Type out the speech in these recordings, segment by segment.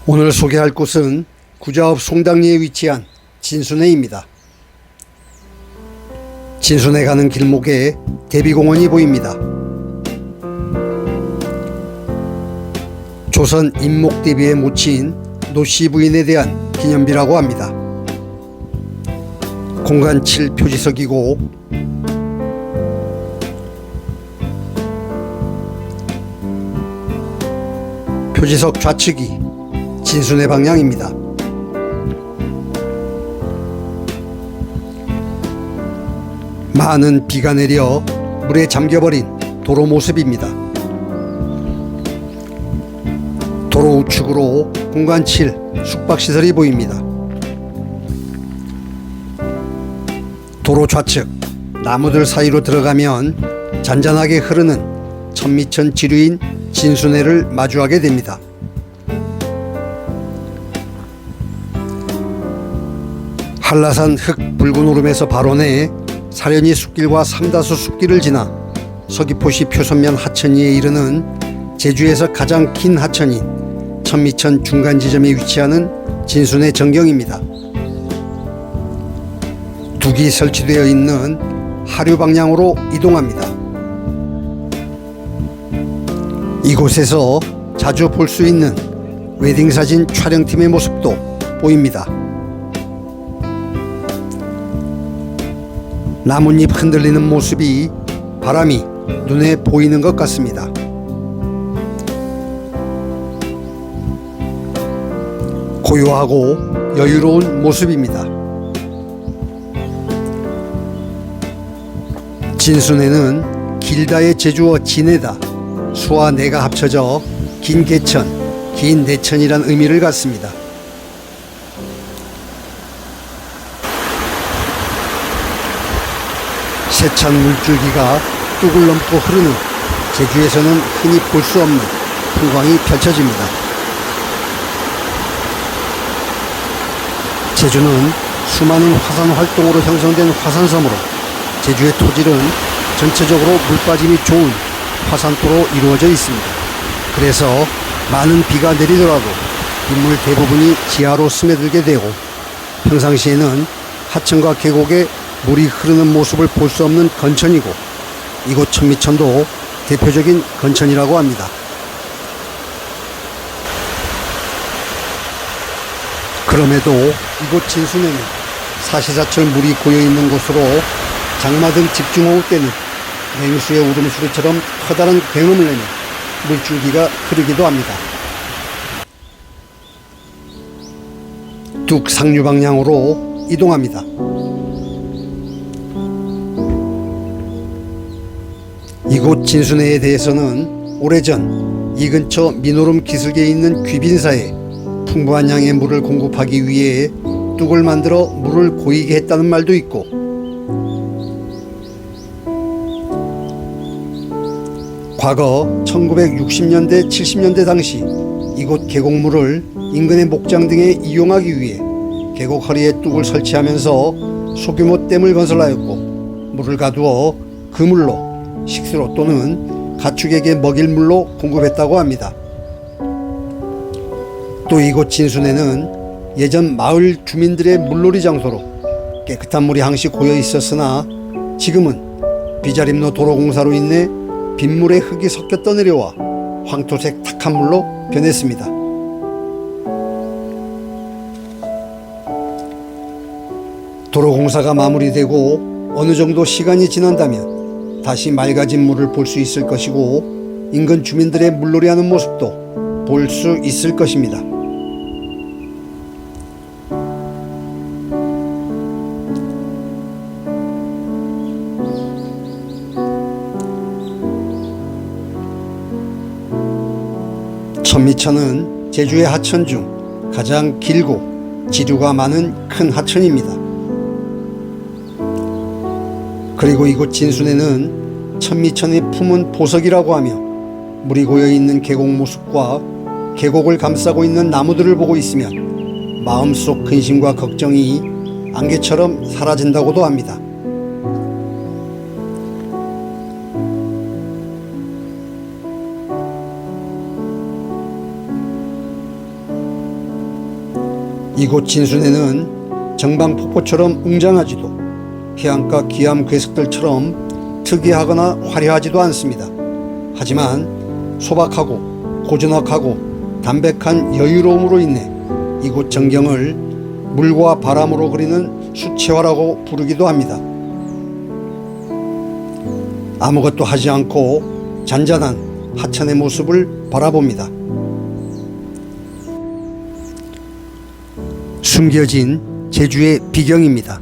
오늘 소개할 곳은 구좌읍 송당리에 위치한 진순회입니다. 진순회 가는 길목에 대비공원이 보입니다. 조선 임목대비에 묻힌 노씨 부인에 대한 기념비라고 합니다. 공간 7 표지석이고 표지석 좌측이 진순회 방향입니다. 많은 비가 내려 물에 잠겨버린 도로 모습입니다. 도로 우측으로 공간 7 숙박시설이 보입니다. 도로 좌측 나무들 사이로 들어가면 잔잔하게 흐르는 천미천 지류인 진순회를 마주하게 됩니다. 한라산 흙 붉은 오름에서 발원해 사려니 숲길과 삼다수 숲길을 지나 서귀포시 표선면 하천리에 이르는 제주에서 가장 긴 하천인 천미천 중간 지점에 위치하는 진순회 전경입니다. 둑이 설치되어 있는 하류 방향으로 이동합니다. 이곳에서 자주 볼 수 있는 웨딩사진 촬영팀의 모습도 보입니다. 나뭇잎 흔들리는 모습이 바람이 눈에 보이는 것 같습니다. 고요하고 여유로운 모습입니다. 진순회는 길다의 제주어 진해다, 수와 내가 합쳐져 긴 개천, 긴 내천이란 의미를 갖습니다. 세찬 물줄기가 뚝을 넘고 흐르는 제주에서는 흔히 볼 수 없는 풍광이 펼쳐집니다. 제주는 수많은 화산 활동으로 형성된 화산섬으로 제주의 토질은 전체적으로 물빠짐이 좋은 화산토로 이루어져 있습니다. 그래서 많은 비가 내리더라도 빗물 대부분이 지하로 스며들게 되고 평상시에는 하천과 계곡에 물이 흐르는 모습을 볼 수 없는 건천이고 이곳 천미천도 대표적인 건천이라고 합니다. 그럼에도 이곳 진순회는 사시사철 물이 고여있는 곳으로 장마 등 집중호우 때는 맹수의 울음소리처럼 커다란 굉음을 내며 물줄기가 흐르기도 합니다. 뚝 상류 방향으로 이동합니다. 이곳 진순회에 대해서는 오래전 이 근처 민오름 기슭에 있는 귀빈사에 풍부한 양의 물을 공급하기 위해 뚝을 만들어 물을 고이게 했다는 말도 있고 과거 1960년대 70년대 당시 이곳 계곡물을 인근의 목장 등에 이용하기 위해 계곡 허리에 뚝을 설치하면서 소규모 댐을 건설하였고 물을 가두어 그 물로 식수로 또는 가축에게 먹일 물로 공급했다고 합니다. 또 이곳 진순회는 예전 마을 주민들의 물놀이 장소로 깨끗한 물이 항시 고여 있었으나 지금은 비자림로 도로공사로 인해 빗물에 흙이 섞여 떠내려와 황토색 탁한 물로 변했습니다. 도로공사가 마무리되고 어느 정도 시간이 지난다면 다시 맑아진 물을 볼 수 있을 것이고 인근 주민들의 물놀이하는 모습도 볼 수 있을 것입니다. 천미천은 제주의 하천 중 가장 길고 지류가 많은 큰 하천입니다. 그리고 이곳 진순회는 천미천의 품은 보석이라고 하며 물이 고여있는 계곡 모습과 계곡을 감싸고 있는 나무들을 보고 있으면 마음속 근심과 걱정이 안개처럼 사라진다고도 합니다. 이곳 진순에는 정방폭포처럼 웅장하지도 해안가 기암 괴석들처럼 특이하거나 화려하지도 않습니다. 하지만 소박하고 고즈넉하고 담백한 여유로움으로 인해 이곳 전경을 물과 바람으로 그리는 수채화라고 부르기도 합니다. 아무것도 하지 않고 잔잔한 하천의 모습을 바라봅니다. 숨겨진 제주의 비경입니다.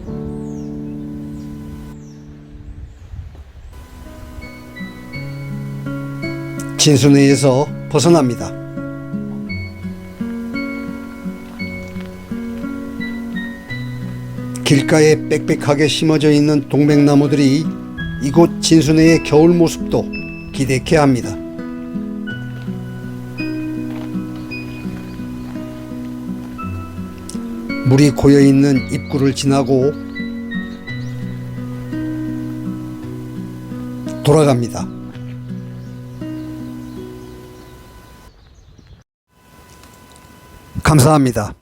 진순회에서 벗어납니다. 길가에 빽빽하게 심어져 있는 동백나무들이 이곳 진순회의 겨울 모습도 기대케 합니다. 물이 고여있는 입구를 지나고 돌아갑니다. 감사합니다.